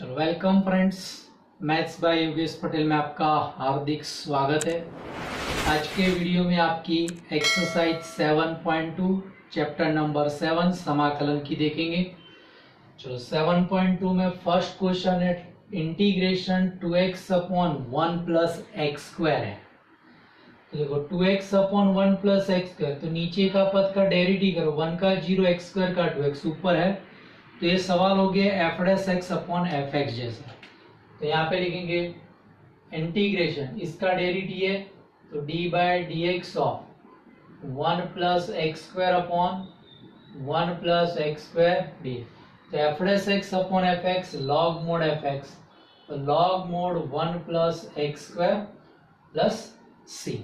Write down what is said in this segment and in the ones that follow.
चलो welcome friends, maths by Yogesh Patel में आपका हार्दिक स्वागत है। आज के वीडियो में आपकी एक्सरसाइज 7.2 चैप्टर नंबर 7 समाकलन की देखेंगे। चलो 7.2 में फर्स्ट क्वेश्चन है integration 2x upon 1 plus X square है। तो देखो 2x upon 1 plus X square, तो नीचे का पद का डेरिवेटिव करो, 1 का 0 एक्स स्क्वायर का 2x ऊपर है, तो ये सवाल हो गया F dash x upon F x जैसा। तो यहाँ पे लिखेंगे इंटीग्रेशन, इसका डेरिवेटिव है तो D by D x of 1 plus X square upon 1 plus X square D. तो F dash x upon F x log mod F x, तो log mod 1 plus X square plus C.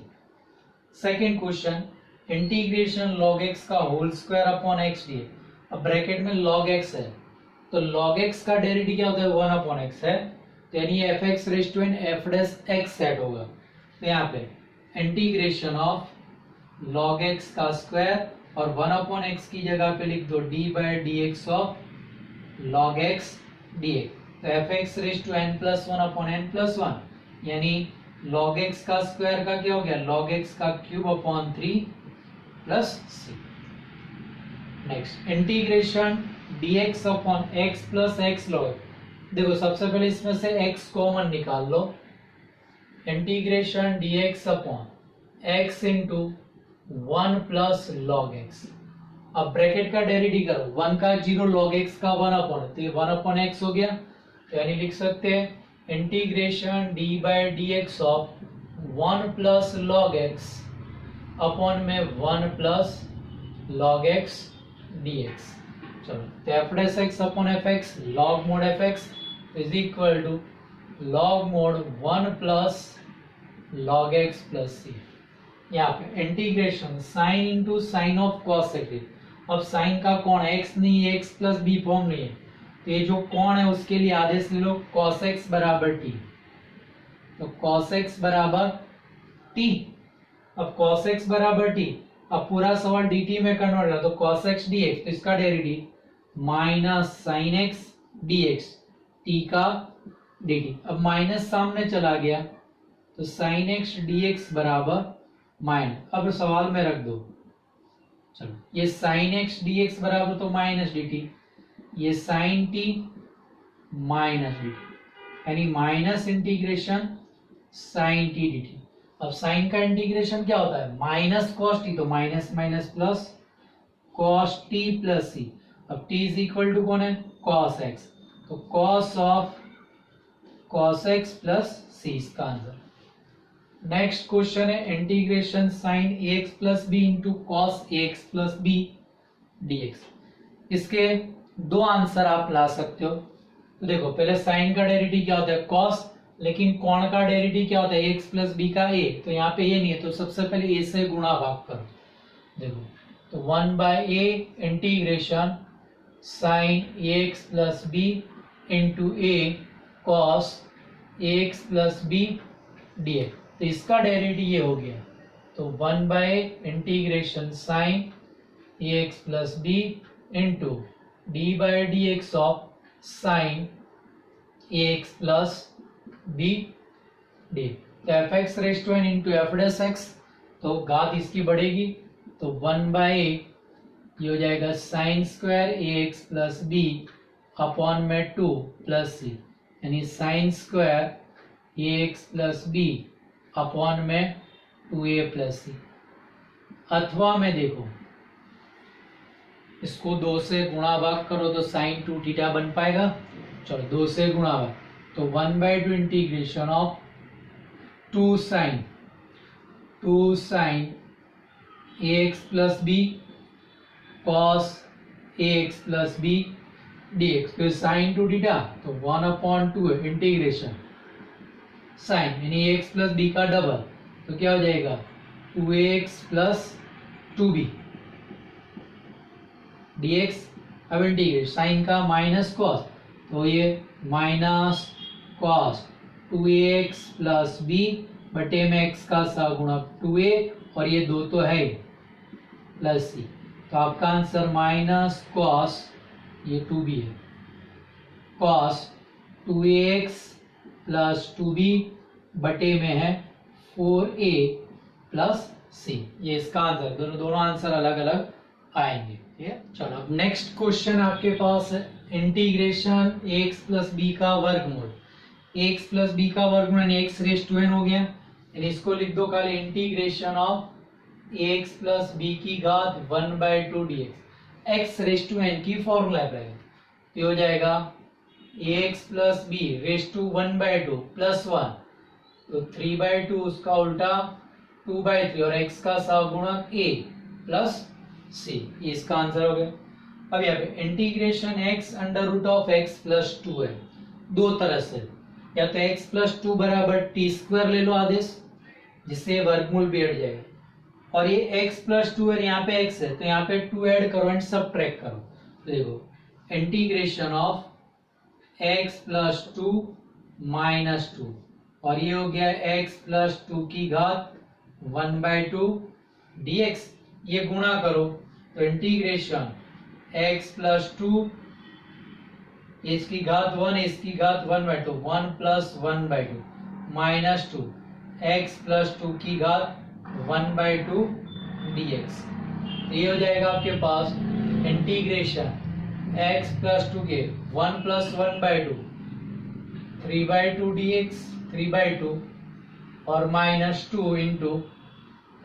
Second question integration log x का whole square upon x D. अब bracket में log x है, तो log x का derivative क्या होता है 1 अपॉन x है, तो यानी F x raise to N F dash X set होगा। तो यहाँ पे इंटीग्रेशन ऑफ log x का स्क्वायर और 1 अपॉन x की जगह पे लिख दो d by D x of log x dx। तो f x raise to n plus one upon n plus one, यानी log x का स्क्वायर का क्या हो गया log x का cube upon 3 plus c. Next integration dx upon x plus x log. देखो सबसे पहले इसमें से x कॉमन निकाल लो, integration dx upon x into 1 plus log x। अब ब्रैकेट का डेरिवेटिव करो, 1 का 0 लॉग x का 1 अपॉन, तो ये 1 अपॉन x हो गया, यानी लिख सकते हैं integration d by D x of 1 plus log x upon में 1 प्लस लॉग x dx। चलो तो F dash x upon F x log mod F x is equal to log mod 1 plus log x plus c. यहाँ पे integration sine into sine of cos x. अब sine का कोण x नहीं है, x plus B form नहीं है, तो ये जो कोण है उसके लिए आदेश ले लो कॉस एक्स बराबर टी। तो कॉस एक्स बराबर टी। अब कॉस एक्स बराबर टी, अब पूरा सवाल dt में कन्वर्ट है, तो cos x dx, तो इसका derivative minus sine x dx t का dt। अब माइनस सामने चला गया तो साइन एक्स dx बराबर माइनस, अब सवाल में रख दो। चलो ये साइन एक्स dx बराबर तो माइनस dt, ये साइन t माइनस dt, यानी minus integration sine t dt। अब साइन का इंटीग्रेशन क्या होता है माइनस कॉस टी, तो minus minus plus cos t plus c. अब टी इज इक्वल टू कौन है कॉस एक्स, तो cos of cos x plus c इसका आंसर। नेक्स्ट क्वेश्चन है इंटीग्रेशन साइन ए x plus b into cos ए x plus b d x. इसके दो answer आप ला सकते हो। तो देखो पहले साइन का डेरिवेटिव क्या होता है कॉस, लेकिन कोण का डेरिवेटिव क्या होता है एक्स प्लस बी का ए, तो यहाँ पे ये नहीं है, तो सबसे पहले ए से गुणा भाग करो। देखो तो 1 by a integration sine A x plus b into a cos A x plus B D x, तो इसका डेरिवेटिव ये हो गया, तो 1 by integration sine A x plus b into d by d x of sine A x plus B d. तो f x raise to n into f dash x, तो घात इसकी बढ़ेगी, तो 1 बाय ये हो जाएगा साइन स्क्वायर ए x plus B upon में 2 प्लस सी, यानी साइन स्क्वायर ए एक्स प्लस बी अपॉन में 2a प्लस सी। अथवा में देखो इसको 2 से गुणा भाग करो तो साइन 2 थीटा बन पाएगा। चलो 2 से गुणा भाग, तो 1 by 2 integration of 2 sine A x plus B cos A x plus B D X, फिर साइन 2 थीटा, तो 1 अपॉन 2 इंटीग्रेशन साइन यानी ए एक्स प्लस बी का डबल, तो क्या हो जाएगा 2ax प्लस 2b dx। अब इंटीग्रेट साइन का माइनस कॉस, तो ये minus cos 2ax plus b बटे में x का सगुणक 2a, और ये 2 तो है प्लस सी, तो आपका आंसर माइनस कॉस ये 2b है, कॉस 2ax प्लस 2b बटे में है 4a प्लस c। ये इसका आंसर, दोनों आंसर अलग अलग आएंगे। ठीक है, चलो अब नेक्स्ट क्वेश्चन आपके पास है इंटीग्रेशन x प्लस बी का वर्गमूल। x प्लस बी का वर्गमूल यानी x रेज टू n हो गया, यानी इसको लिख दो खाली integration of x plus B की घात 1/2 dx। x raise to n की फॉर्मूला है, ये हो जाएगा ax plus B raise to 1/2 plus 1, तो 3/2 उसका उल्टा 2/3 और x का सहगुणक a प्लस c, ये इसका आंसर हो गया। अब यहाँ पे integration x under root of x plus 2 है, दो तरह से, या तो x प्लस 2 बराबर टी स्क्वायर ले लो आदेश, जिससे वर्गमूल भी हट जाएगा, और ये x प्लस 2 है, यहाँ पे x है तो यहाँ पे 2 ऐड करो एंड सब्ट्रैक्ट करो, तो देखो integration of x plus 2 minus 2, और ये हो गया x प्लस 2 की घात 1/2 dx, ये गुणा करो तो इंटीग्रेशन x प्लस 2 इसकी घात 1 इसकी घात 1/2 1 प्लस 1/2 माइनस 2 x प्लस 2 की घात 1/2 dx। ये हो जाएगा आपके पास इंटीग्रेशन x प्लस 2 के 1 प्लस 1/2 3/2 dx 3/2 और minus 2 into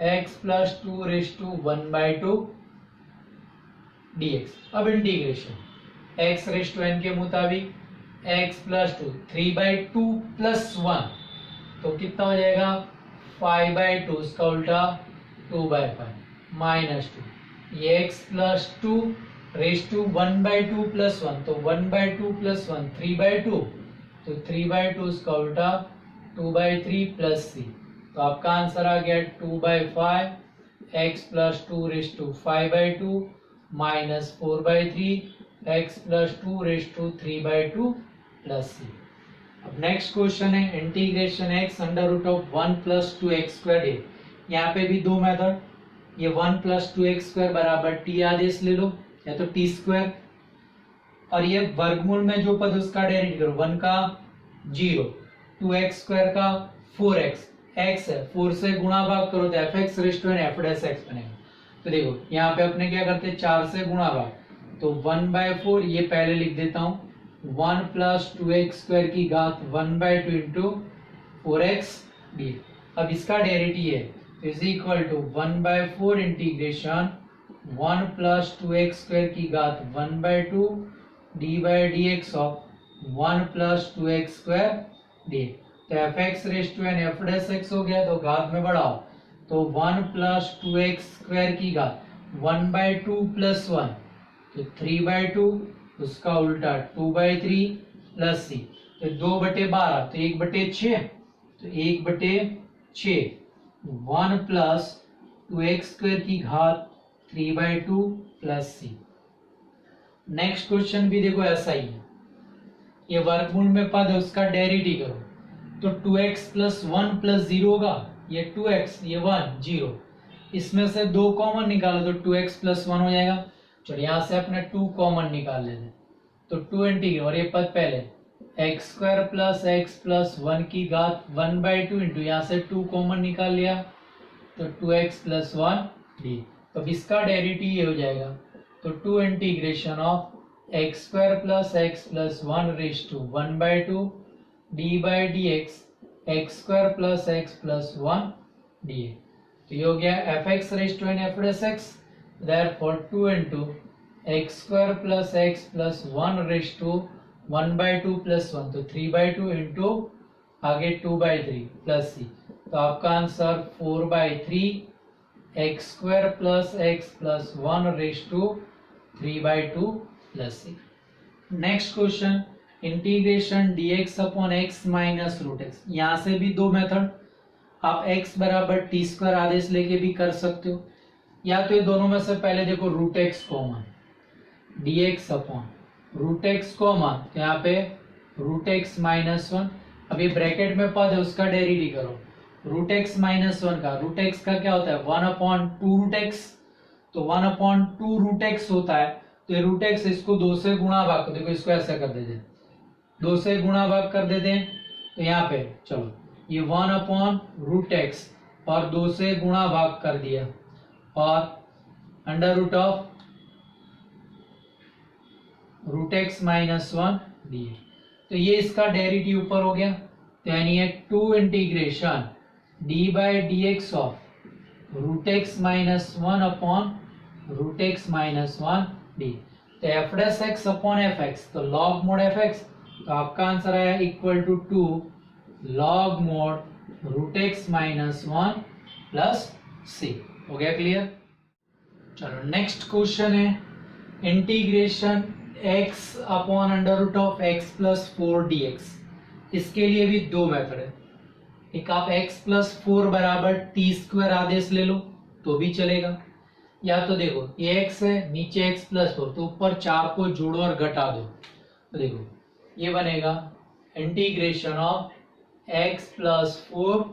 x plus 2 raise to 1/2 dx। अब integration x raise to n के मुताबिक x प्लस 2 3/2 प्लस 1, तो कितना हो जाएगा 5/2, उसका उल्टा 2/5 माइनस 2, ये x plus 2 raise to 1/2 plus 1, तो 1/2 प्लस 1 3/2, तो 3/2 उसका उल्टा 2/3 प्लस c, तो आपका आंसर आ गया 2/5, x plus 2 raise to 5/2 minus 4/3, x plus 2 raise to 3/2 plus c। अब नेक्स्ट क्वेश्चन है integration x under root of 1 plus 2x square है। यहाँ पे भी दो मेथड, ये 1 प्लस 2x स्क्वायर बराबर t आदेश ले लो या तो t स्क्वायर, और ये वर्गमूल में जो पद उसका डेरिवेटिव करो, 1 का 0, 2x स्क्वायर का 4x, x है 4 से गुणा भाग करो तो fx raise to n f dash x बनेगा। तो देखो यहाँ पे अपने क्या करते हैं 4 से गुणा भाग, तो 1/4 ये पहले लिख देता हूँ 1 प्लस 2x स्क्वायर की घात 1/2 इंटू 4x डी। अब इसका डेरिवेटिव है is equal to 1/4 integration 1 plus 2x square की घात 1/2 D by D x of 1 plus 2x square D. तो f x raise to N F dash x हो गया, तो घात में बढ़ाओ तो 1 प्लस 2x स्क्वायर की घात 1/2 प्लस 1, तो 3/2, उसका उल्टा 2/3 प्लस c, तो 2/12, तो 1/6, तो 1/6 1 प्लस 2x स्क्वायर की घात 3/2 प्लस c। नेक्स्ट क्वेश्चन भी देखो ऐसा ही है, ये वर्गमूल में पद है उसका डेरिवेटिव करो, तो 2x प्लस 1 प्लस 0 होगा, ये 2x ये 1 0, इसमें से 2 कॉमन निकालो तो 2x प्लस 1 हो जाएगा। चलो यहाँ से अपने 2 कॉमन निकाल लेते हैं, तो 2 इंटीग्रेट, और ये पद पहले x square plus x plus 1 की घात 1/2 इंटू यहाँ से 2 कॉमन निकाल लिया तो 2x प्लस 1 डी। तो अब इसका डेरिवेटिव ये हो जाएगा, तो 2 integration of x square plus x plus 1 raise to 1/2 D by D X square plus x plus 1 D. तो ये हो गया F x raise to N F dash X, therefore 2 into X square plus x plus 1 raise to 1/2 plus 1, तो 3/2 into आगे 2/3 plus c, तो आपका answer 4/3 X square plus x plus 1 raise to 3/2 plus c। Next question integration dx upon x minus root X. यहाँ से भी दो method, आप x बराबर टी स्क्वायर आदेश लेके भी कर सकते हो, या तो ये दोनों में से पहले देखो root x common, dx upon root x common, तो यहाँ पे रूट एक्स माइनस 1, अब ये ब्रैकेट में पद है उसका डेरिवेटिव करो, रूट एक्स माइनस 1 का, रूट एक्स का क्या होता है 1/2 रूट एक्स, तो 1/2 रूट एक्स होता है, तो ये रूट एक्स इसको 2 से गुणा भाग, देखो इसको ऐसा कर देते 2 से गुणा भाग कर देते हैं, तो यहाँ पे चलो ये 1/√x और 2 से गुणा भाग कर दिया और √x - 1 दिए, तो ये इसका डेरिवेटिव ऊपर हो गया, तो यानी ये 2 integration d/dx of √x - 1/√x - 1 d, तो f'(x) अपॉन fx, तो log mod fx, तो आपका आंसर आया equal to 2 log mod √x - 1 plus c। हो गया क्लियर? चलो नेक्स्ट क्वेश्चन है integration x upon √x + 4 dx। इसके लिए भी दो मेथड है, एक आप x + 4 बराबर t² आदेश ले लो तो भी चलेगा, या तो देखो ये x है, नीचे x + 4, तो ऊपर 4 को जोड़ो और घटा दो, तो देखो ये बनेगा integration of x + 4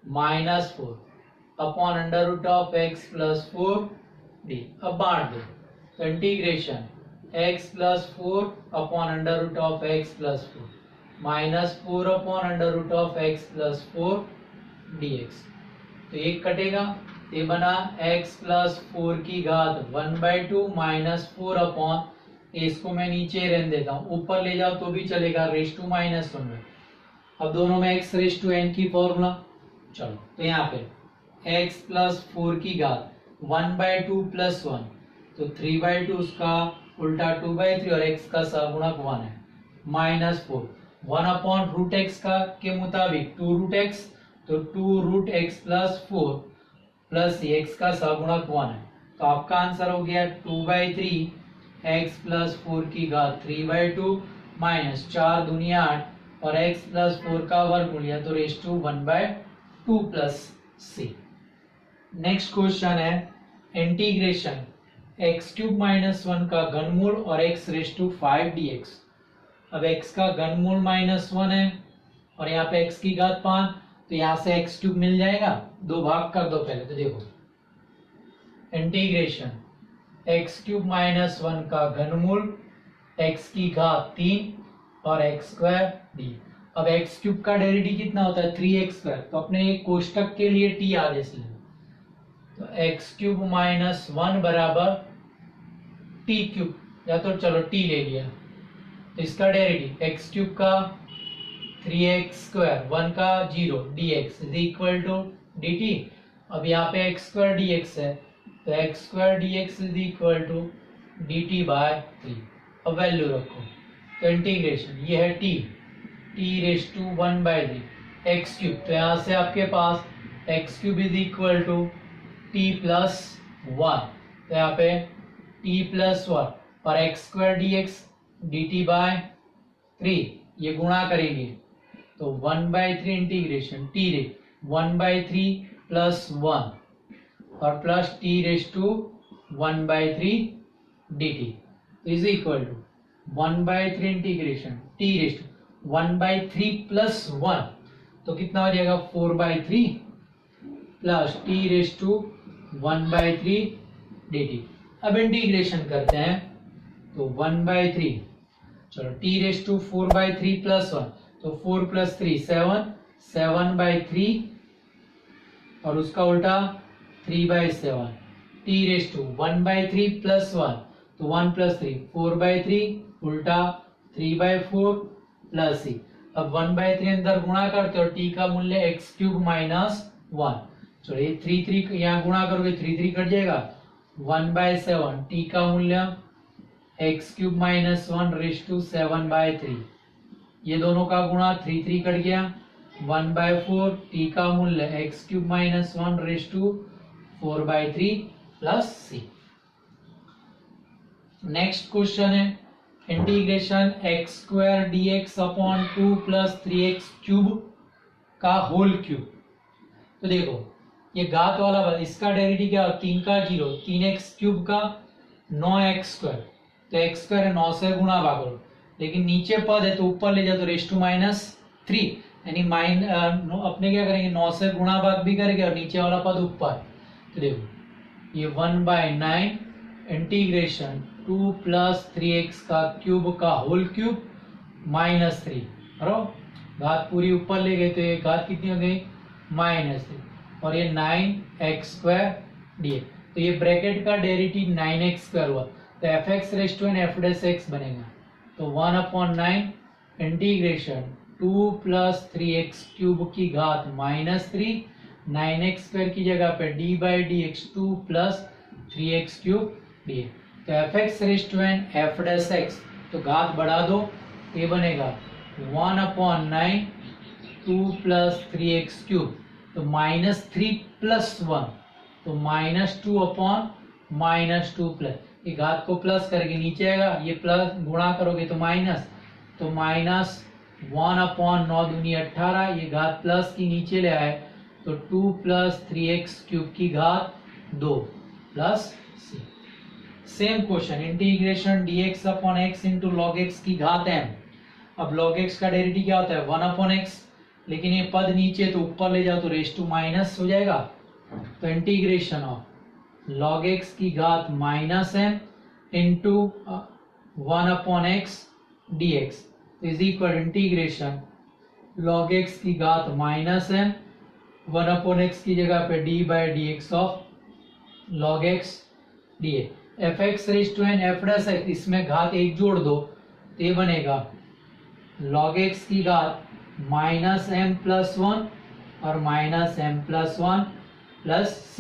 - 4 upon √x + 4 d। अब बांट दो, तो integration x + 4 upon √x + 4 -4 upon √x + 4 dx, तो एक कटेगा, ये बना x + 4 की घात 1/2 -4 अपॉन, इसको मैं नीचे रहने देता हूँ, ऊपर ले जाओ तो भी चलेगा (-1 में। अब दोनों में x⁻n की फॉर्मूला, चलो तो यहाँ पे x + 4 की घात 1/2 + 1, तो 3/2 उसका उल्टा 2/3 और x का सहगुणक 1 है, -4 1/√x का के मुताबिक 2√x, तो 2√x + 4 प्लस x का सहगुणक 1 है, तो आपका आंसर हो गया 2/3 x + 4 की घात 3/2 माइनस 4 दूनी 8 और x + 4 का वर्गमूल या तो (1/2 प्लस c। नेक्स्ट क्वेश्चन है इंटीग्रेशन x³ - 1 का घनमूल और x⁵ dx। अब x का घनमूल -1 है और यहाँ पे x की घात 5, तो यहाँ से x³ मिल जाएगा, दो भाग कर दो पहले, तो देखो इंटीग्रेशन x³ - 1 का घनमूल x की घात 3 और x² d। अब x³ का डेरिवेटिव कितना होता है 3x², तो अपने एक कोष्टक के लिए t आदेश ले, तो x³ - 1 बराबर t³, या तो चलो t ले लिया, तो इसका डेरिवेटिव x³ का 3x², 1 का 0 dx = dt। अब यहाँ पे x² dx है, तो x² dx = dt/3। अब वैल्यू रखो, तो इंटीग्रेशन ये है t (1/3) x³, तो यहाँ से आपके पास x³ = t + 1, तो यहाँ पे t + 1 और x² dx dt/3 ये गुणा करेंगे, तो 1/3 इंटीग्रेशन t 1/3 + 1 और plus t⁻1/3 dt is equal to 1/3 integration t 1/3 + 1, तो कितना हो जाएगा 4/3 प्लस t⁻1/3 dt। अब इंटीग्रेशन करते हैं, तो 1/3, चलो t⁻4/3 + 1, तो 4 + 3 7, 7/3 और उसका उल्टा 3/7, t⁻1/3 + 1, तो 1 + 3 4/3 उल्टा 3/4 प्लस c। अब 1/3 अंदर गुणा करते हो, t का मूल्य x³ - 1, चलो ये 3 यहाँ गुणा करोगे 3 कट जाएगा, 1/7 t का मूल्य x³ - 1⁻7/3, ये दोनों का गुणा 3 कट गया, 1/4 t का मूल्य x³ - 1⁻4/3 plus c। Next question है integration x² dx upon 2 + 3x³ का होल क्यूब। तो देखो ये घात वाला इसका डेरिवेटिव क्या, 3 का 0, 3x³ का 9x², तो x² है 9 से गुणा भाग करो, लेकिन नीचे पद है तो ऊपर ले जाओ तो (3) यानी अपने क्या करेंगे 9 से गुणा भाग भी करेंगे और नीचे वाला पद ऊपर, तो देखो ये 1/9 इंटीग्रेशन 2 + 3x³ का होल क्यूब -3, बराबर। घात पूरी ऊपर ले गए तो ये घात कितनी हो गई -3, और ये 9x² dx। तो ये ब्रैकेट का डेरिवेटिव 9x² हुआ, तो fx raise to n f' बनेगा। तो 1/9 इंटीग्रेशन 2 + 3x³ की घात -3, 9x² की जगह पे d/dx 2 + 3x³ dx। तो fx raise to n f', तो घात बढ़ा दो, ये बनेगा 1/9 2 + 3x³, तो -3 + 1, तो -2/-2 प्लस, ये घात को प्लस करके नीचे आएगा, ये प्लस गुणा करोगे तो माइनस, तो -1/9 दूनी 18, ये घात प्लस की नीचे ले आए तो 2 + 3x³ की घात 2 plus c। Same question, integration dx/x into log x की घात m। अब log x का डेरिवेटिव क्या होता है 1/x, लेकिन ये पद नीचे तो ऊपर ले जाओ तो रेज़ टू माइनस हो जाएगा, तो इंटीग्रेशन ऑफ log x की घात -m into 1/x dx is equal integration log x की घात -m 1/x की जगह पे d/dx of log x dx। fx raise to n f', इसमें घात एक जोड़ दो तो ये बनेगा log x की घात -m + 1 और -m + 1 प्लस c।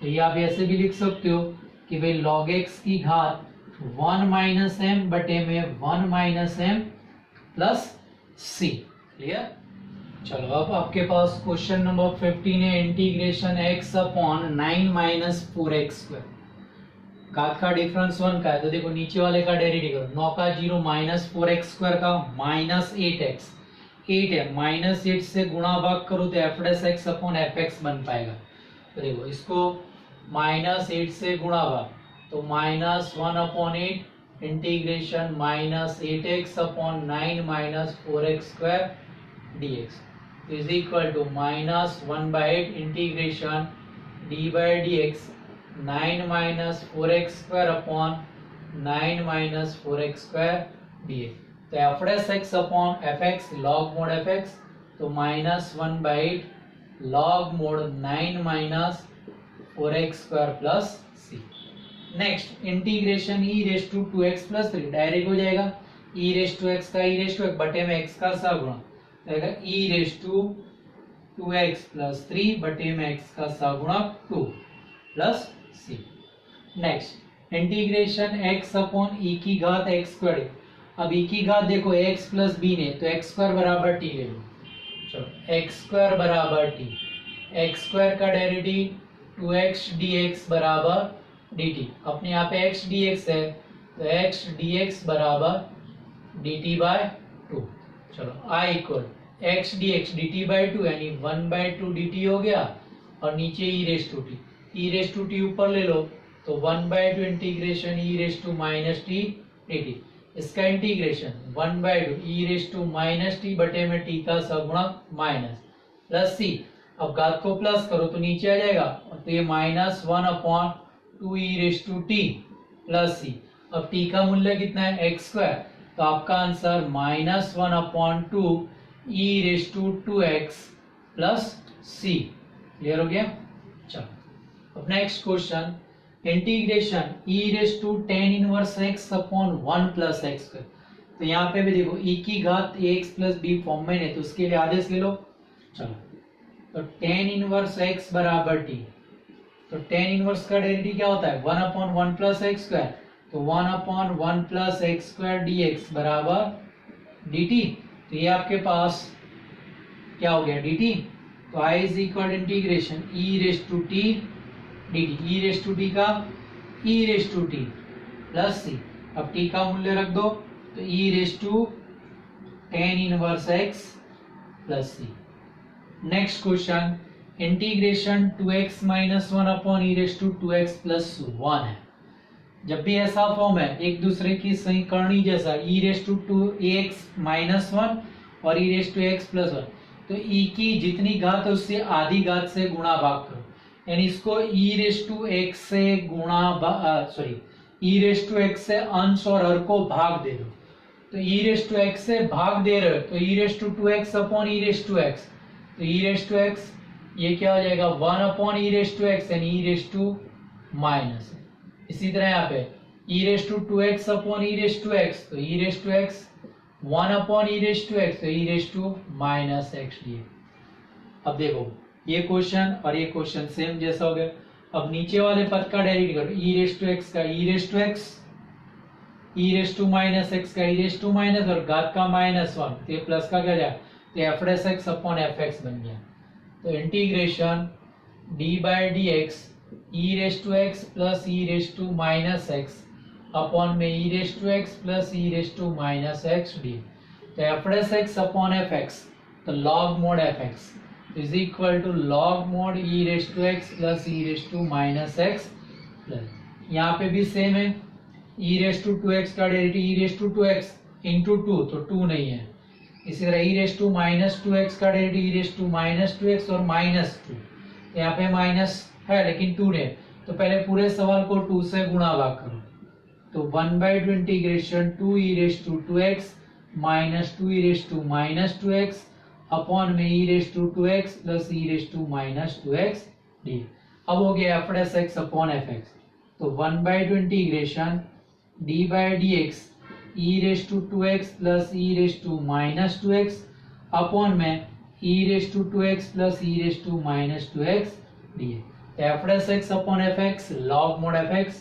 तो ये आप ऐसे भी लिख सकते हो कि भाई log x की घात 1 - m बटे में 1 - m प्लस c। क्लियर। चलो अब आपके पास क्वेश्चन नंबर 15 है, इंटीग्रेशन x/9 - 4x²। घात का डिफरेंस 1 का है, तो देखो नीचे वाले का डेरिवेटिव करो, 9 का 0 -4x² का -8x, 8 है, -8 से गुणा भाग करो तो f'(x/fx) बन पाएगा। तो देखो इसको -8 से गुणा भाग, तो -1/8 integration -8x/9 - 4x² dx is equal to -1/8 integration d/dx 9 - 4x²/9 - 4x² dx। तो f'(x/fx) log mod fx, तो -1/8 log mod 9 - 4x² plus c। Next integration e⁻²x + 3 direct हो जाएगा, e⁻x का e⁻x बटे में x का सगुणा रहेगा, e⁻2x + 3 बटे में x का Saguna 2 plus c। Next integration x/e की घात x²। अब e की घात देखो x + b ने, तो x² = t ले लो। चलो x² = t, x² का डेरिवेटिव 2x dx = dt, अपने यहाँ पे x dx है तो x dx = dt/2। चलो I = x dx dt/2 यानी 1/2 dt हो गया, और नीचे e⁻t ऊपर ले लो तो 1/2 इंटीग्रेशन e⁻t dt। इसका इंटीग्रेशन 1/2 e⁻t बटे में t का सगुणक माइनस प्लस c। अब घात को प्लस करो तो नीचे आ जाएगा, तो ये -1/2 e⁻t प्लस c। अब t का मूल्य कितना है x², तो आपका answer -1/2 e⁻2x plus c। Clear हो गया। चलो अब next question, integration e⁻tan 1x/1 + x²। तो यहाँ पे भी देखो e की घात ax + b फॉर्म में है, तो उसके लिए आदेश ले लो। चलो तो tan 1x = t, तो tan 1 का डेरिवेटिव क्या होता है 1/1 + x², तो 1/1 + x² dx = dt। तो ये आपके पास क्या हो गया dt। तो I = integration e⁻t dt, e⁻t का e⁻t प्लस c। अब t का मूल्य रख दो तो e⁻tan 1x plus c। Next question, integration 2x - 1/e⁻2x + 1 है। जब भी ऐसा फॉर्म है एक दूसरे की समीकरणी जैसा e⁻2ax - 1 और e⁻x + 1, तो e की जितनी घात है उससे आधी घात से गुणा भाग करो, यानी इसको e⁻x से e⁻x से अंश और हर को भाग दे दो, तो ई रेस टू एक्स से भाग दे रहे हो तो e raise to 2x upon e raise to x, तो ई रेस टू एक्स ये क्या हो जाएगा 1 upon e raise to x यानी ई रेस टू माइनस। इसी तरह यहाँ पे e raise to 2x upon e raise to x, तो e raise to x 1 upon e raise to x, तो e raise to minus x D. अब देखो ये क्वेश्चन और ये क्वेश्चन सेम जैसा हो गया। अब नीचे वाले पद का डेरिवेटिव करो, ई रेस टू एक्स का e raise to x, e raise to minus x का ई रेस टू माइनस और घात का -1, तो ये प्लस का क्या जाए तो f raise x upon F x बन गया। तो integration d by D x e raise to x plus e raise to minus x upon में e raise to x plus e raise to minus x d. तो f raise x upon F x, तो log mod F x is equal to log mod e raise to x plus e raise to minus x plus, यहाँ पे भी same है ई raise to 2x का derivative e raise to 2x into 2, तो 2 नहीं है। इसी तरह ई रेस टू माइनस 2x का derivative e raise to minus 2x और -2, यहाँ पे माइनस है लेकिन 2 ने, तो पहले पूरे सवाल को 2 से गुणा भाग करो, तो 1/2 integration 2 e raise to 2x minus 2 e raise to minus 2x upon में e raise to 2x plus e raise to minus 2x d. अब हो गया f raise x upon F x, तो 1/2 integration d by D x e raise to 2x plus e raise to minus 2x upon में e raise to 2x plus e raise to minus 2x d. F raise x upon F x log mod F x,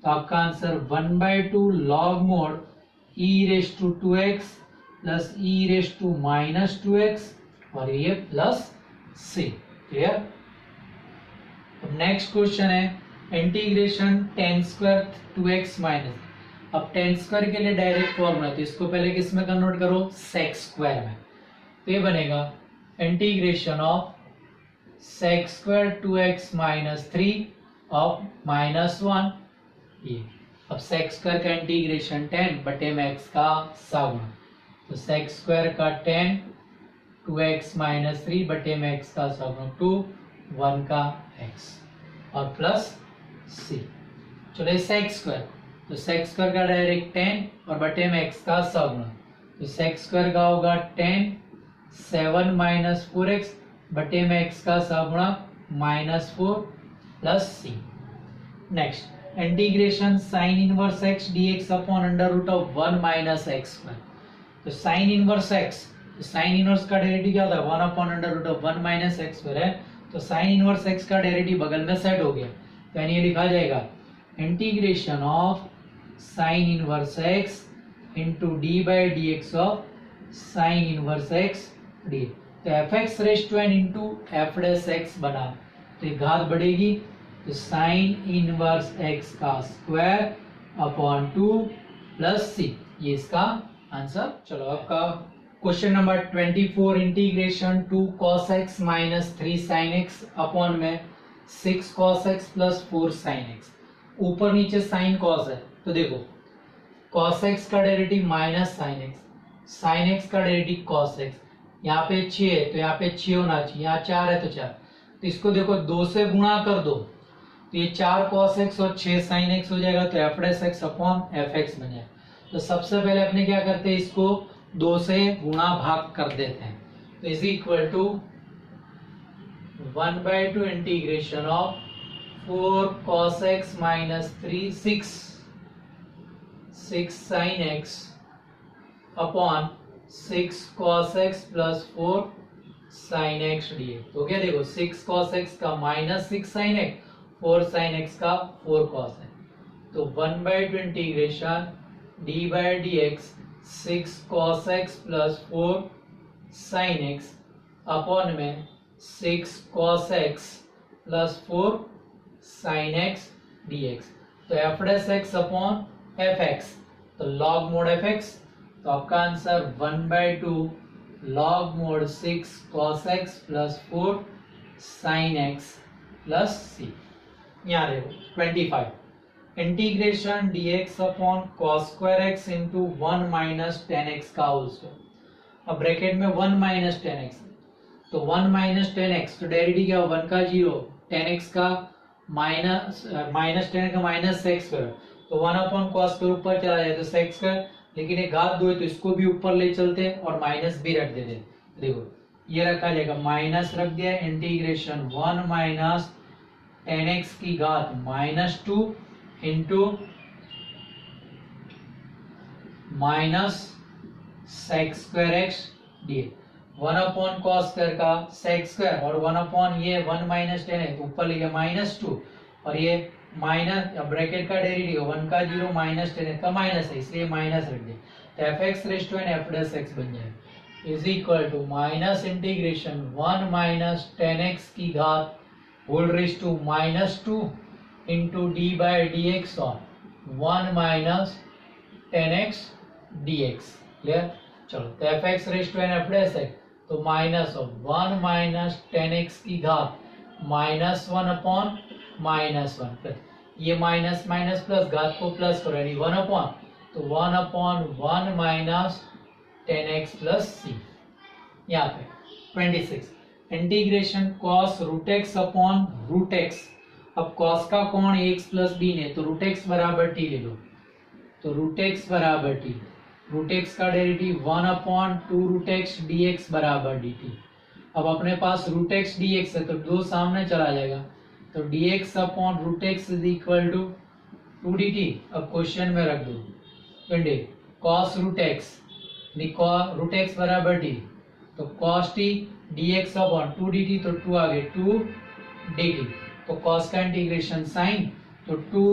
तो आपका answer 1/2 log mod e raise to 2x plus e raise to minus 2x और ये plus c. Clear. अब next question है integration tan square 2x minus. अब tan square के लिए direct formula, तो इसको पहले किस में कन्वर्ट करो sec स्क्वायर में, तो ये बनेगा integration of sec square 2x minus 3 of -1 ये। अब sec स्क्वायर का इंटीग्रेशन 10 बटे में x का सागुणा, तो sec स्क्वायर का 10 2x माइनस 3 बटे में x का सागुणा 2 1 का x और प्लस c। चलो sec स्क्वायर, तो sec स्क्वायर का डायरेक्ट 10 और बटे में x का सागुणा, तो sec स्क्वायर का होगा 10 7 माइनस 4x बटे में x का सागुणा -4 plus c। Next integration sine inverse x dx upon under root of 1 minus x square. तो sine inverse x, sine inverse का डेरिवेटिव क्या होता है 1 upon under root of 1 minus x square है, तो साइन इनवर्स x का derivative बगल में सेट हो गया, तो यानी ये लिखा जाएगा integration of sine inverse x into d by D x of sine inverse x d. तो f x raise to n into f dash x बना, तो ये घात बढ़ेगी, तो साइन इनवर्स x का स्क्वायर अपॉन 2 प्लस c, ये इसका आंसर। चलो आपका question number 24 integration 2 cos x minus 3 sin x upon में 6 cos x plus 4 sin x। ऊपर नीचे sin cos है, तो देखो cos x का डेरिवेटिव माइनस sin x का डेरिवेटिव cos x, यहाँ पे 6 है तो यहाँ पे 6 होना चाहिए, यहाँ 4 है तो 4, तो इसको देखो 2 से गुणा कर दो, तो ये 4 cos x और 6 sin x हो जाएगा, तो F dash x upon F x बन जाएगा। तो सबसे पहले अपने क्या करते हैं, इसको 2 से गुणा भाग कर देते हैं, तो is equal to 1/2 integration of 4 cos x minus 6 sin x upon 6 cos x plus 4 sin x dx। तो क्या देखो 6 cos x का minus 6 sin x, 4 sin x का 4 cos x, तो 1/2 integration d by D x 6 cos x plus 4 sin x upon में 6 cos x plus 4 sin x dx। तो F dash x upon F x, तो log mod F x, तो आपका answer 1/2 log mode 6 cos x plus 4 sin x plus c। यहाँ देखो 25 integration dx upon cos square x into 1 minus 10x का whole square. अब bracket में 1 minus 10x, तो 1 minus 10x, तो डेरिवेटिव क्या 1 का 0, 10x का माइनस 10 का माइनस सेक्स स्क्वायर, तो 1 अपॉन cos स्क्वायर ऊपर चला जाए तो सेक्स स्क्वायर, लेकिन ये घात 2 है तो इसको भी ऊपर ले चलते हैं और माइनस भी रख देते हैं। देखो ये रखा जाएगा, माइनस रख दिया, इंटीग्रेशन 1 माइनस 10x की घात -2 into minus sec square x D 1 cos square का sec स्क्वायर और 1 ये 1 माइनस 10 है तो ऊपर ले गया -2 और ये माइनस ब्रैकेट का डेरिवेटिव 1 का 0 माइनस 10 का माइनस है इसलिए माइनस रख दिया तो fx raise to n f dash x बन जाएगा is equal to minus integration 1 minus 10x की घात whole raise to -2 into d by D x और 1 माइनस 10x dx। क्लियर? चलो तो fx raise to n f dash x तो minus of 1 minus 10x की घात -1 अपॉन -1 ये minus minus plus घात को प्लस करो यानी 1 अपॉन तो 1 upon 1 minus 10x plus c। यहाँ पे 26 integration cos root x upon root x. अब cos का कोण x प्लस b ने तो रूट एक्स बराबर t ले लो तो रूट एक्स बराबर t, रूट एक्स का derivative 1 upon 2 root x d x बराबर डी टी। अब अपने पास रूट एक्स डी एक्स है तो 2 सामने चला जाएगा तो dx upon root x is equal to 2dt। अब क्वेश्चन में रख दो twenty cos root x root x बराबर d तो cos t dx upon 2dt तो 2 आ गए 2 dt तो cos का इंटीग्रेशन साइन तो 2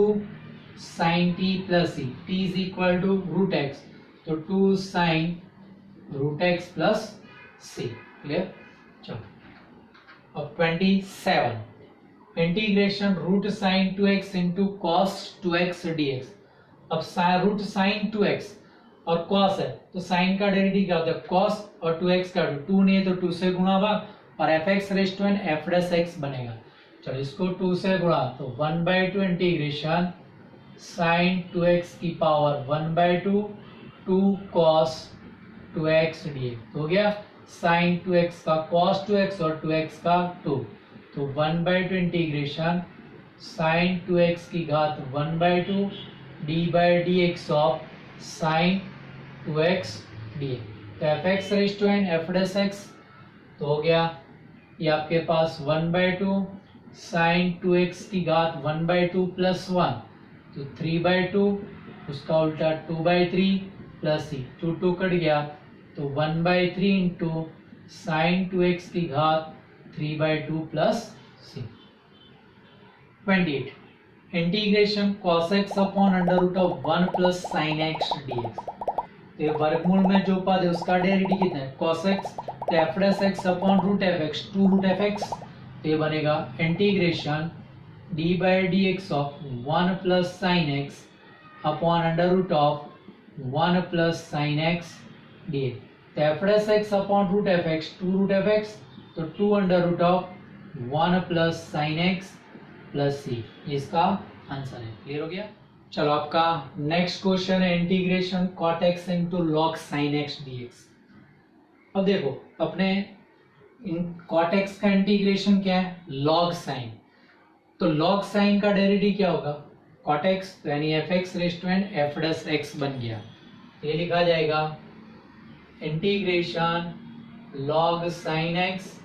sine t plus c t is equal to root x तो 2 sine root x plus c। Clear? चलो अब 27 integration root sine 2x into cos 2x dx। अब root sine 2x और cos है तो sign का derivative क्या होता है कॉस और 2x का 2 नहीं है तो 2 से गुणा भाग और fx raise to n f dash x बनेगा। चलो इसको 2 से गुणा तो 1/2 इंटीग्रेशन साइन 2x की पावर 1/2 2 cos 2x dx हो गया साइन 2x का cos 2x और 2x का 2 तो 1/2 इंटीग्रेशन साइन 2x की घात 1/2 D by D x of sine 2x dx। तो fx raise to n f dash x तो हो गया ये आपके पास 1/2 साइन 2x की घात 1/2 प्लस 1 तो 3/2 उसका उल्टा 2/3 प्लस c 2 कट गया तो 1/3 इंटू साइन 2x की घात 3/2 plus c। 28 integration cos x upon under root of 1 plus sine x dx। तो ये वर्गमूल में जो पद है उसका डेरिवेटिव कितना है cos x तो f dash x upon root f x 2 root f x तो ये बनेगा integration d by D x of 1 plus sine x upon under root of 1 plus sine x dx। तो f dash x upon root f x 2 root f x तो 2 under root of 1 plus sine x plus c इसका answer है। Clear हो गया? चलो आपका next question है integration cot x into log sign x dx। अब देखो अपने cot x का इंटीग्रेशन क्या है लॉग साइन तो लॉग साइन का डेरिवेटिव क्या होगा cot x तो यानी fx raise to n f dash x बन गया। ये लिखा जाएगा integration log sine x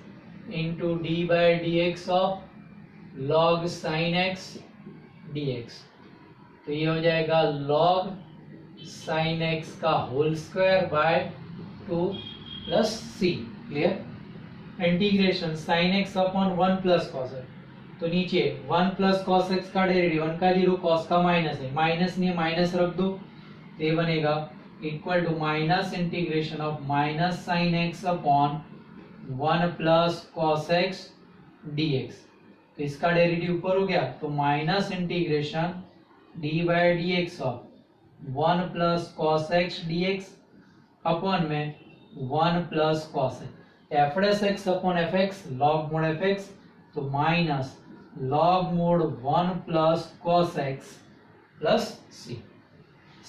into d by D x of log sine x dx। तो ये हो जाएगा log साइन x का whole square by 2 plus c। Clear? Integration sine x upon 1 plus cos x तो नीचे 1 प्लस कॉस x का derivative 1 का 0 cos का माइनस है माइनस नहीं माइनस रख दो तो ये बनेगा equal to minus integration of minus sine x upon 1 plus cos x dx। तो इसका डेरिवेटिव ऊपर हो गया तो minus integration d by D x of 1 plus cos x d x upon में 1 plus cos f dash x upon F x log mod F x तो minus log mod 1 plus cos x plus c.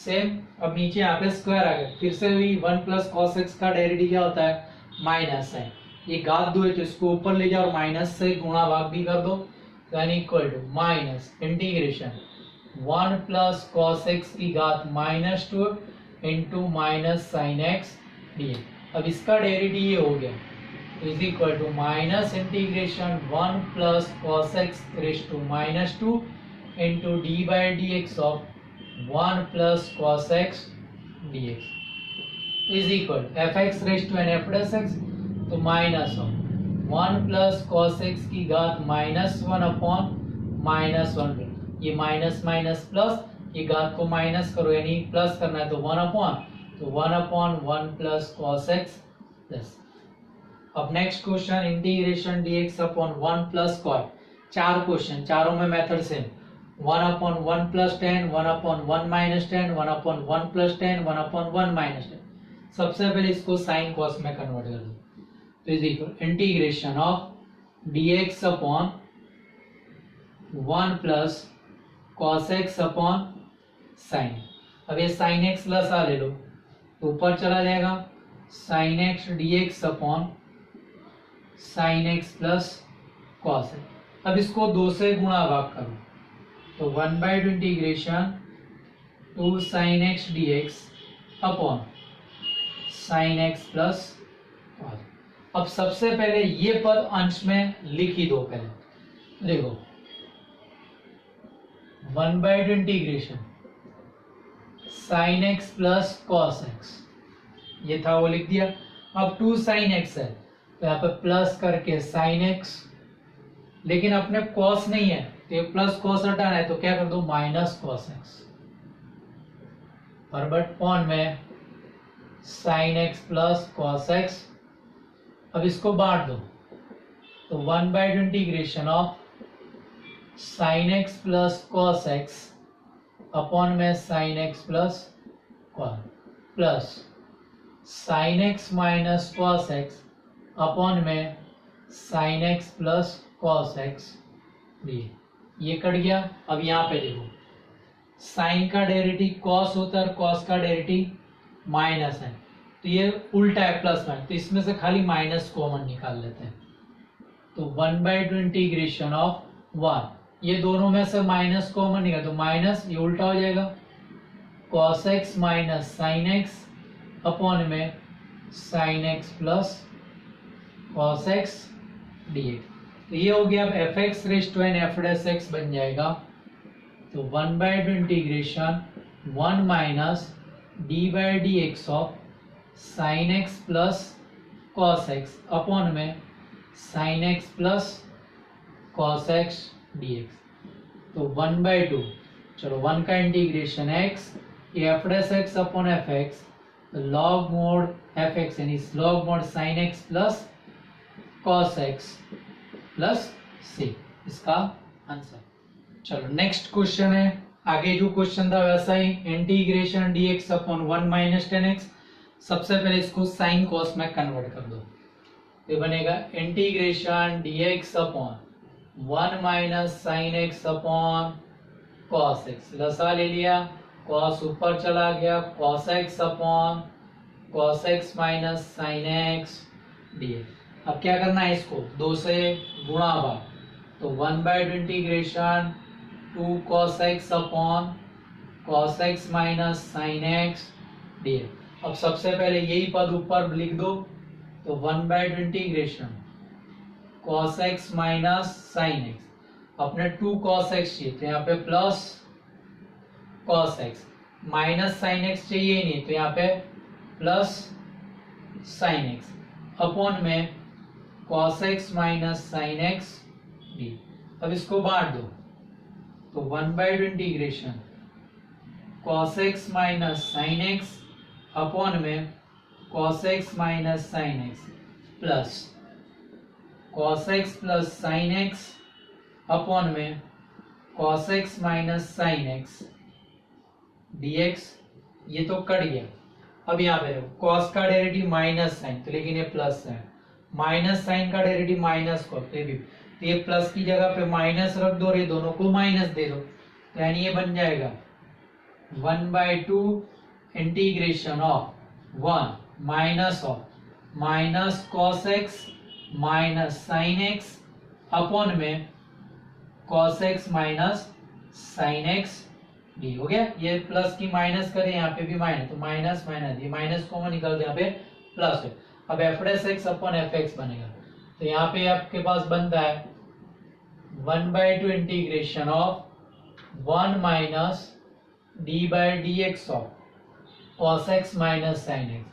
Same अब नीचे यहाँ पे square आ गया फिर से वही 1 प्लस कॉस एक्स का डेरिवेटिव क्या होता है माइनस है ये घात 2 है तो इसको ऊपर ले जाओ और माइनस से गुणा भाग भी कर दो यानी equal to minus integration 1 plus cos x की घात -2 into minus sine x D. अब इसका डेरिवेटिव ये हो गया, is equal to minus integration 1 plus cos x raise to minus 2 into d by D x of 1 plus cos x d x is equal f x raise to N f dash x, तो minus of 1 plus cos x की घात minus 1 upon minus 1, ये minus minus plus, ये घात को minus करो यानी plus करना है तो 1 अपॉन, तो 1 upon 1 plus cos x plus. अब next question integration dx upon 1 plus cot. चार क्वेश्चन, चारों में method same, 1 upon 1 plus 10, 1 upon 1 minus 10, 1 upon 1 plus 10, 1 upon 1 minus 10। सबसे पहले इसको साइन कॉस में कन्वर्ट कर दो, तो is equal integration of dx upon 1 plus cos x upon sign. अब ये साइन एक्स लसा ले लो तो ऊपर चला जाएगा, sign x dx upon sign x plus cos x. अब इसको 2 से गुणा भाग करो, तो 1/2 integration 2 sign x dx upon sign x plus cos. अब सबसे पहले ये पद अंश में लिख ही दो, पहले देखो 1/2 integration sign x plus cos x, ये था वो लिख दिया। अब 2 साइन एक्स है तो यहाँ पे प्लस करके साइन एक्स, लेकिन अपने कॉस नहीं है तो ये प्लस कॉस हटाना है तो क्या कर दो माइनस कॉस एक्स, और बट पॉन में sine x plus cos x. अब इसको बांट दो, तो 1/2 integration of sine x plus cos x upon में sine x plus cos plus sine x minus cos x upon में sine x plus cos x d. ये कट गया। अब यहाँ पे देखो साइन का डेरिवेटिव कॉस होता है, कॉस का डेरिवेटिव माइनस है, तो ये उल्टा है प्लस माइनस, तो इसमें से खाली माइनस कॉमन निकाल लेते हैं, तो 1/2 इंटीग्रेशन ऑफ 1, ये दोनों में से माइनस कॉमन निकाल तो माइनस, ये उल्टा हो जाएगा cos x minus sine x upon में sine x plus cos x dx। तो ये हो गया। अब f x raise to N F dash x बन जाएगा, तो 1/2 integration 1 minus d by D x of sine x plus cos x upon में sine x plus cos x dx। तो 1/2, चलो 1 का इंटीग्रेशन x, ये f dash x upon F x, log mod F x यानी log mod sine x plus cos x plus c, इसका answer. चलो next question है, आगे जो क्वेश्चन था वैसा ही, integration dx upon 1 minus 10x। सबसे पहले इसको साइन कॉस में कन्वर्ट कर दो, ये बनेगा integration dx upon 1 minus sine x upon cos x. लसा ले लिया, कॉस ऊपर चला गया, cos x upon cos x minus sine x dx। अब क्या करना है, इसको 2 से गुणा भाग, तो 1/2 integration 2 cos x upon cos x minus sine x dx। अब सबसे पहले यही पद ऊपर लिख दो, तो 1/2 integration cos x minus sine x, अपने 2 cos x चाहिए तो यहाँ पे plus cos x, minus sine x चाहिए नहीं तो यहाँ पे प्लस साइन एक्स अपॉन में cos x minus sine x D. अब इसको बांट दो, तो 1/2 integration cos x minus sine x upon में cos x minus sine x plus cos x plus sine x upon में cos x minus sine x dx। ये तो cut गया। अब यहाँ पे cos का डेरिवेटिव माइनस साइन, तो लेकिन ये प्लस है, माइनस साइन का डेरिवेटिव माइनस कॉस, तो ये प्लस की जगह पे माइनस रख दो और ये दोनों को माइनस दे दो, तो यानी ये बन जाएगा 1/2 integration of 1 minus of minus cos x minus sine x upon में cos x minus sine x d हो गया। ये प्लस की माइनस करें, यहाँ पे भी माइनस, तो माइनस माइनस, ये माइनस कॉमन निकल दे, यहाँ पे प्लस है। अब f dash x upon F x बनेगा, तो यहाँ पे आपके पास बनता है 1/2 integration of 1 minus d by D x of cos x minus sine x,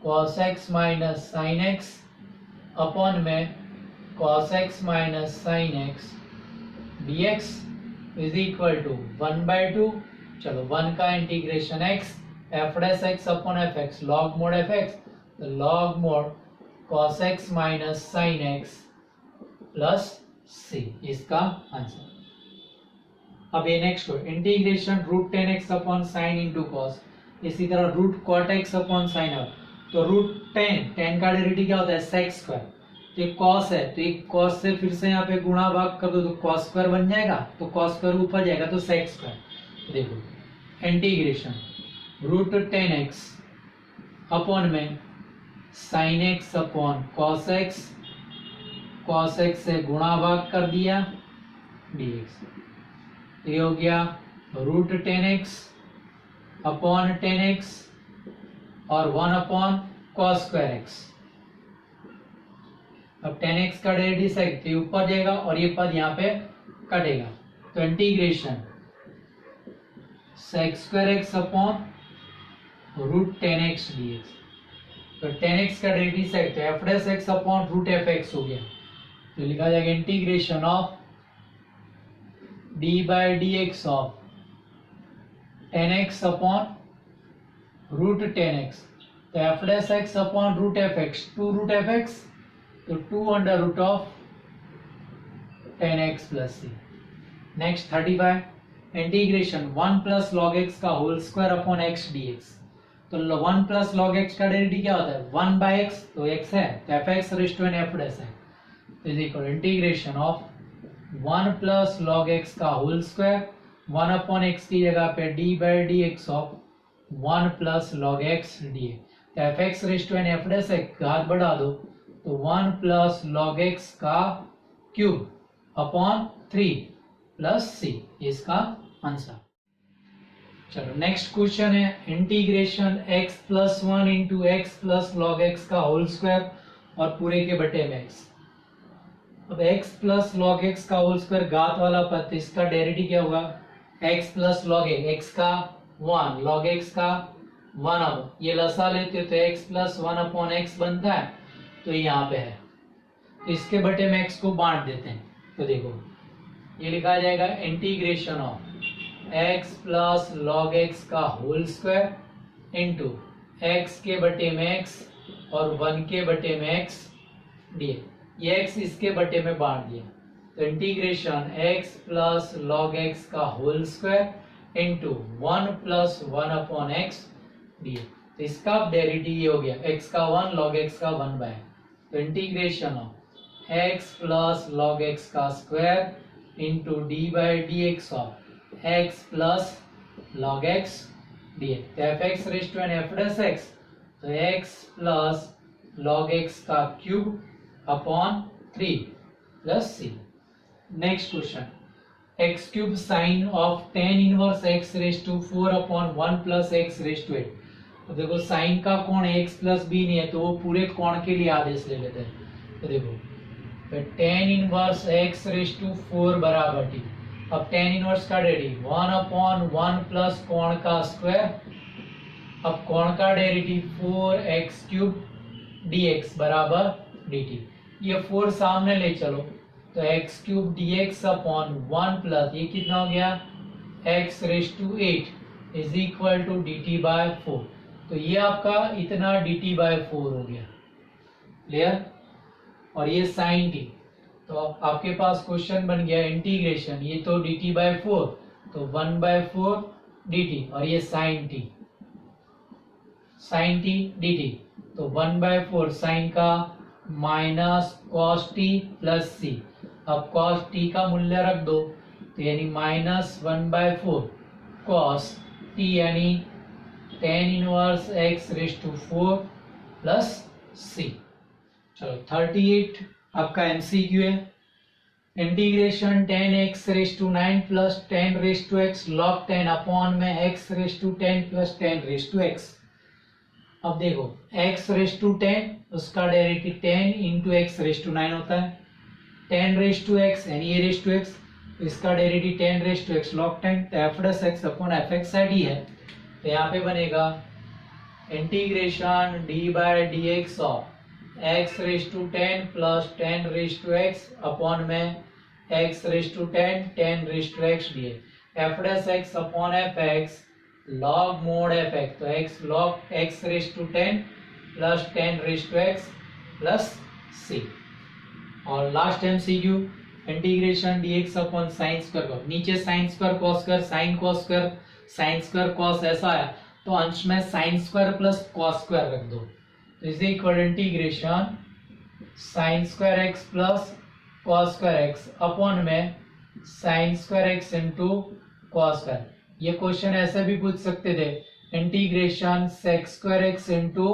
cos x minus sine x upon में cos x minus sine x dx is equal to 1/2, चलो 1 का integration x f dash x upon F x log mod F x, तो log mod cos x minus sine x plus c, इसका answer. अब ये next हो integration root 10x upon sine into cos, इसी तरह root cot x upon sine है, तो root 10 का डेरिवेटिव क्या होता है सेक स्क्वायर, तो ये कॉस है, तो ये कॉस से फिर से यहाँ पे गुणा भाग कर दो तो कॉस स्क्वायर बन जाएगा, तो कॉस स्क्वायर ऊपर जाएगा तो सेक स्क्वायर। तो देखो इंटीग्रेशन रूट 10x अपॉन में sine x upon cos x, cos x से गुणा भाग कर दिया dx, ये हो गया रूट 10x अपॉन 10x और 1 अपॉन कॉस स्क्वायर एक्स। अब 10x का डेरिवेटिव सेक, तो ये ऊपर जाएगा और ये पद यहाँ पे कटेगा, तो integration sec square x upon root 10x dx, तो 10x का डेरिवेटिव सेक, तो F dash x upon root f x हो गया, तो लिखा जाएगा integration of d by D x of 10x upon root 10x, तो F dash x upon root f x, 2 root f x, तो 2 under root of 10x plus c. Next 35 integration 1 plus log x का whole square upon x dx, तो 1 plus log x का derivative क्या होता है 1 by x, तो x है तो f x raise to N F dash है, is equal integration of 1 plus log x का होल स्क्वायर 1 अपॉन एक्स की जगह पे d by D x of 1 plus log x d, तो f x raise to N F dash है, घात बढ़ा दो तो 1 प्लस लॉग एक्स का क्यूब अपॉन 3 प्लस सी, इसका आंसर। चलो नेक्स्ट क्वेश्चन है integration x plus 1 into x plus log x का होल स्क्वायर और पूरे के बटे में x। अब x प्लस लॉग एक्स का होल स्क्वायर घात वाला पद, इसका डेरिवेटिव क्या होगा x प्लस लॉग x का 1 लॉग x का 1, अब ये लसा लेते हो तो x प्लस 1 अपॉन एक्स बनता है, तो ये यहाँ पे है, तो इसके बटे में x को बांट देते हैं, तो देखो ये लिखा जाएगा integration of x plus log x का होल स्क्वायर इंटू एक्स के बटे में x और 1 के बटे में x डी, ये x इसके बटे में बांट दिया, तो integration x plus log x का whole square into 1 plus 1 upon x d, तो इसका डेरिवेटिव ये हो गया x का 1 log x का 1 बाय, तो integration of x plus log x का square into d by D x of x plus log x d, तो f x raise to N F dash x, तो x plus log x का cube upon 3 plus c. Next question x cube sine of ten inverse x raise to 4 upon 1 plus x raise to 8, तो देखो sign का कोण x plus B नहीं है, तो वो पूरे कोण के लिए आदेश ले लेते हैं, तो देखो तो tan inverse x raise to 4 बराबर टी, अब टेन इनवर्स का डेरिवेटिव 1 अपॉन 1 प्लस कोण का स्क्वायर, अब कोण का डेरिवेटिव 4x क्यूब dx बराबर dt, ये 4 सामने ले चलो तो x cube dx upon 1 plus ये कितना हो गया x raise to 8 is equal to dt by 4, तो ये आपका इतना dt बाय 4 हो गया, क्लियर। और ये साइन t, तो आपके पास क्वेश्चन बन गया इंटीग्रेशन, ये तो dt बाय 4 तो 1/4 dt, और ये साइन t dt, तो 1/4 साइन का minus cos t plus c, अब कॉस t का मूल्य रख दो, तो यानी माइनस 1/4 कॉस t यानी ten inverse x raise to 4 plus c. चलो 38 आपका एमसीक्यू है, integration 10x⁻9 plus 10⁻x log 10 upon में x⁻10 प्लस 10⁻x। अब देखो x⁻10 उसका डेरिवेटिव 10 इंटू x⁻9 होता है, 10⁻x यानी a⁻x, इसका डेरिवेटिव 10⁻x log 10, तो f'(x अपॉन fx साइड ही है, तो यहाँ पे बनेगा integration d/dx of x⁻10 plus 10⁻x upon में x⁻10 10⁻x dx f'(x upon fx log mod fx, तो x log x⁻10 plus 10⁻x plus c। और last MCQ integration dx upon sine square, नीचे sine square cos square sine cos square sine square cos ऐसा है, तो अंश में sine square plus cos square रख दो, तो is equal integration sine square x plus cos square x upon में sine square x into cos square. ये क्वेश्चन ऐसे भी पूछ सकते थे, integration sec square x into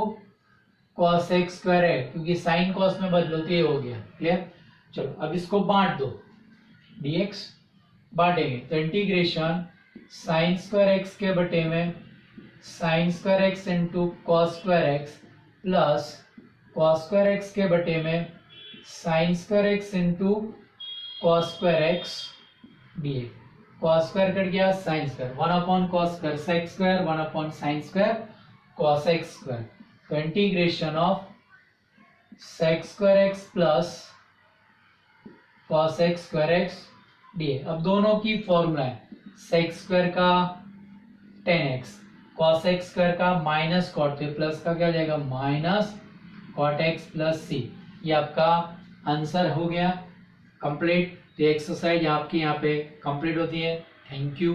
cos x square है, क्योंकि साइन कॉस में बदलो तो ये हो गया। क्लियर? चलो अब इसको बांट दो, dx बांटेंगे तो इंटीग्रेशन साइन स्क्वायर एक्स के बटे में sine square x into cos square x plus cos square x के बटे में sine square x into cos square x dx। Cos square cut गया sine square, 1 upon cos square sec square 1 upon sine square cos x square, तो integration of sec square x plus cos x square x dx। अब दोनों की formula है, sec square का 10x cos x square का minus cot, तो plus का क्या हो जाएगा माइनस कॉट एक्स प्लस सी। ये आपका आंसर हो गया कंप्लीट। तो एक्सरसाइज आपकी यहाँ पे कंप्लीट होती है। Thank you.